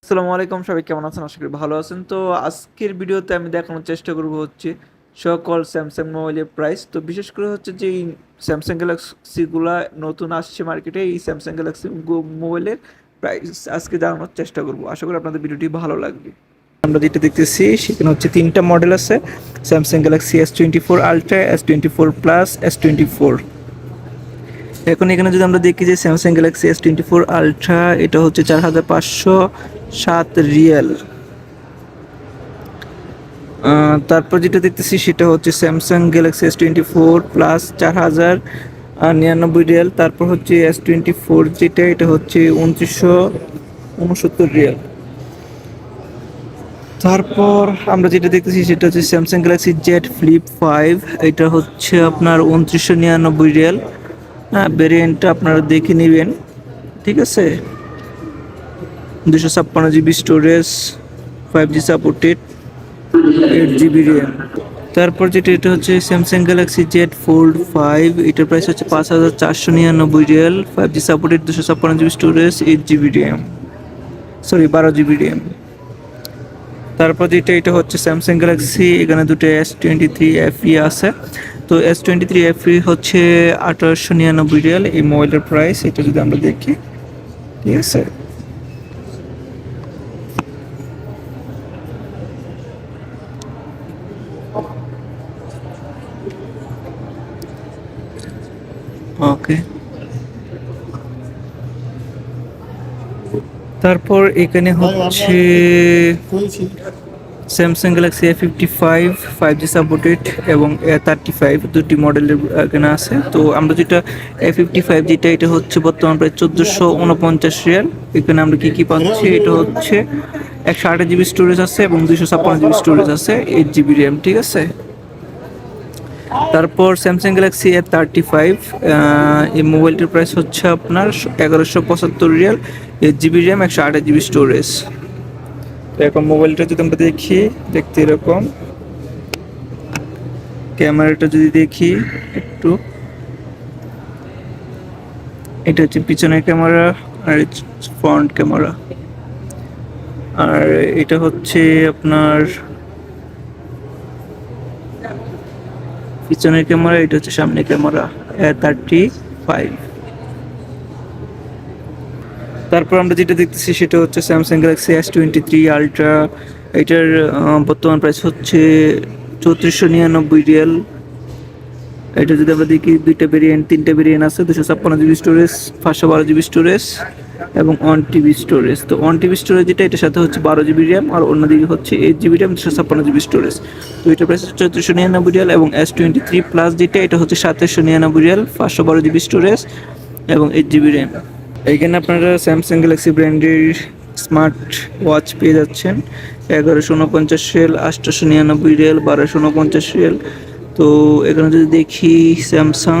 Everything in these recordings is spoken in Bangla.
আসসালামু আলাইকুম, সবাই কেমন আছেন? আশা করি ভালো আছেন। তো আজকের ভিডিওতে আমি দেখানোর চেষ্টা করব হচ্ছে সকল স্যামসাং মোবাইলের প্রাইস। তো বিশেষ করে হচ্ছে যে এই স্যামসাং গ্যালাক্সিগুলা নতুন আসছে মার্কেটে, এই স্যামসাং গ্যালাক্সি মোবাইলের প্রাইস আজকে জানানোর চেষ্টা করব। আশা করি আপনাদের ভিডিওটি ভালো লাগবে। আমরা যেটা দেখতেছি সেখানে হচ্ছে তিনটা মডেল আছে: Samsung Galaxy S24 ultra, S24 plus, S24। এখন এখানে যদি আমরা দেখি যে স্যামসাং গ্যালাক্সি S24 আলট্রা, এটা হচ্ছে 4507 রিয়াল। তারপর যেটা দেখতেছি সেটা হচ্ছে Samsung Galaxy S24 plus 4099 Real. তারপর হচ্ছে S24 যেটা, এটা হচ্ছে 2969 রিয়াল। তারপর আমরা যেটা দেখতেছি সেটা হচ্ছে স্যামসাং গ্যালাক্সি জেড ফ্লিপ 5, এটা হচ্ছে আপনার 2999 রিয়াল। হ্যাঁ, ভেরিয়েন্টটা আপনারা দেখে নেবেন, ঠিক আছে। 256 GB storage, 5G supported, 8 GB RAM. তারপর যেটা, এটা হচ্ছে স্যামসাং গ্যালাক্সি জেড ফোল্ড 5, এটার প্রাইস হচ্ছে 5499 Real, 5G supported, 256 GB storage, 8 GB RAM, sorry 12 GB RAM. তারপর যেটা, এটা হচ্ছে স্যামসাং গ্যালাক্সি, এখানে দুটো S23 FE আছে। তো S23 FE হচ্ছে 1899 রিয়াল এই মোবাইলের প্রাইস। এটা যদি আমরা দেখি, ঠিক আছে। ওকে, তারপর এখানে হচ্ছে Samsung Galaxy A55, 5G supported, এবং A35, দুটি মডেলের এখানে আছে। তো আমরা যেটা A55 যেটা, এটা হচ্ছে বর্তমান প্রায় 1449 রিয়াল। এখানে আমরা কি কি পাচ্ছি, এটা হচ্ছে 128 জিবি স্টোরেজ আছে এবং 256 জিবি স্টোরেজ আছে, 8 জিবি র্যাম, ঠিক আছে। তারপর স্যামসাং গ্যালাক্সি A35, এই মোবাইলটির প্রাইস হচ্ছে আপনার 1175 Real, 8 GB RAM, 128 GB storage. তো এখন মোবাইলটা যদি আমরা দেখি, দেখতে এরকম। ক্যামেরাটা যদি দেখি একটু, এটা হচ্ছে পিছনের ক্যামেরা আর ফ্রন্ট ক্যামেরা। আর এটা হচ্ছে আপনার পিছনের ক্যামেরা, এটা হচ্ছে সামনের ক্যামেরা, A35। তারপর আমরা যেটা দেখতেছি সেটা হচ্ছে স্যামসাং গ্যালাক্সি S23 আলট্রা, এটার বর্তমান প্রাইস হচ্ছে 3499 রিয়াল। এটা যদি আমরা দেখি, তিনটা ভেরিয়েন্ট আছে: 256 জিবি স্টোরেজ, 512 জিবি স্টোরেজ এবং 1 TB স্টোরেজ। তো 1 TB স্টোরেজ যেটা, এটার সাথে হচ্ছে 12 জিবি র্যাম, আর অন্যদিকে হচ্ছে 8 জিবি র্যাম, 256 জিবি স্টোরেজ। তো এটার প্রাইস হচ্ছে 3499 রিয়াল। এবং S23 প্লাস যেটা, এটা হচ্ছে 2799 রিয়াল, 512 জিবি স্টোরেজ এবং 8 জিবি র্যাম। এইখানে আপনারা স্যামসাং গ্যালাক্সি ব্র্যান্ডের স্মার্ট ওয়াচ পেয়ে যাচ্ছেন: 1149 রিয়াল, 899 রিয়াল, 1249 রিয়াল। তো এখানে যদি দেখি স্যামসাং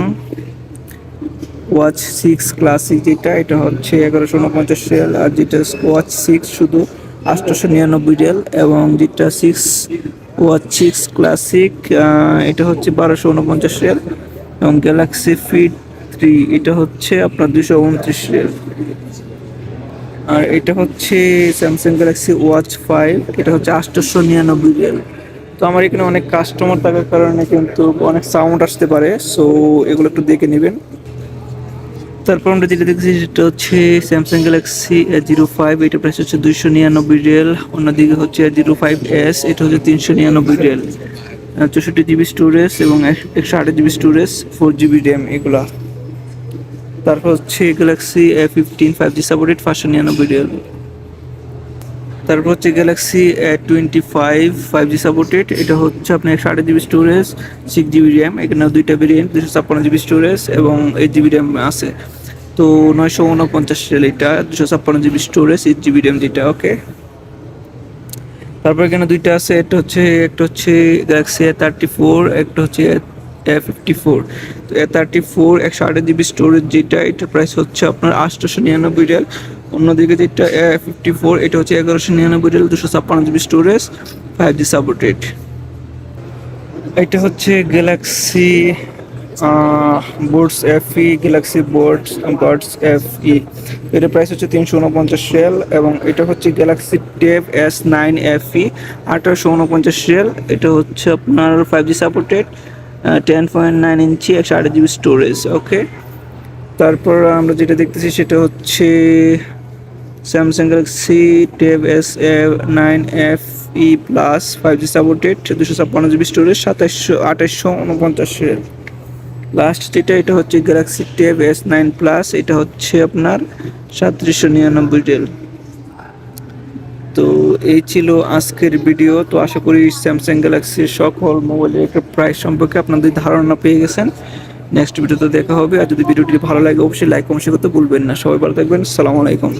ওয়াচ 6 ক্লাসিক যেটা, এটা হচ্ছে 1149 রিয়াল, আর যেটা ওয়াচ 6 শুধু 899 রিয়াল, এবং যেটা ওয়াচ 6 ক্লাসিক, এটা হচ্ছে 1249 রিয়াল, এবং গ্যালাক্সি ফিট 3, এটা হচ্ছে আপনার 229 রিয়াল। আর এটা হচ্ছে স্যামসাং গ্যালাক্সি ওয়াচ 5, এটা হচ্ছে 899 রিয়াল। তো আমার এখানে অনেক কাস্টমার থাকার কারণে কিন্তু অনেক সাউন্ড আসতে পারে, সো এগুলো একটু দেখে নেবেন। তারপর আমরা যেটা দেখছি সেটা হচ্ছে স্যামসাং গ্যালাক্সি A05, এটা প্রাইস হচ্ছে 299 রিয়াল। অন্যদিকে হচ্ছে A05s, এটা হচ্ছে 399 রিয়াল, 64 জিবি স্টোরেজ এবং 128 জিবি স্টোরেজ, 4 জিবি র্যাম এগুলা। তারপর হচ্ছে Galaxy A15, 5G supported, 599 Real. তারপর হচ্ছে গ্যালাক্সি A25, 5G সাপোর্টেড, এটা হচ্ছে আপনার 128 জিবি স্টোরেজ, 6 জিবি র্যাম। এখানে দুইটা ভেরিয়েন্ট, 256 জিবি স্টোরেজ এবং 8 জিবি র্যাম আছে। তো 949 রিয়াল এটা, 256 জিবি স্টোরেজ, 8 জিবি র্যাম যেটা, ওকে। তারপর এখানে দুইটা আছে, একটা হচ্ছে গ্যালাক্সি A34, একটা হচ্ছে A54। তো A34 128 জিবি স্টোরেজ যেটা, এটার প্রাইস হচ্ছে আপনার 899 রিয়াল। অন্যদিকে যেটা A54, এটা হচ্ছে 1199 Real, 256 GB storage, 5G supported. এটা হচ্ছে Galaxy boards FE Galaxy Buds FE, এটার প্রাইস হচ্ছে 349 রিয়াল। এবং এটা হচ্ছে Galaxy tab S9 FE 1849 Real. এটা হচ্ছে আপনার 5G সাপোর্টেড, 10.9 ইঞ্চি, 128 GB স্টোরেজ। ওকে, তারপর আমরা যেটা দেখতেছি সেটা হচ্ছে Samsung Galaxy tab S9 FE plus 5G supported, 256 GB storage, 2849 Real. Last যেটা, এটা হচ্ছে গ্যালাক্সি টেব S9 প্লাস, এটা হচ্ছে আপনার 3799 রিয়াল। তো এই ছিল আজকের ভিডিও। তো আশা করি স্যামসাং গ্যালাক্সির সকল মোবাইলের একটা প্রাইস সম্পর্কে আপনাদের ধারণা পেয়ে গেছেন। নেক্সট ভিডিওতে দেখা হবে। আর যদি ভিডিওটি ভালো লাগে অবশ্যই লাইক কমেন্ট করতে ভুলবেন না। সবাই ভালো থাকবেন। আসসালামু আলাইকুম।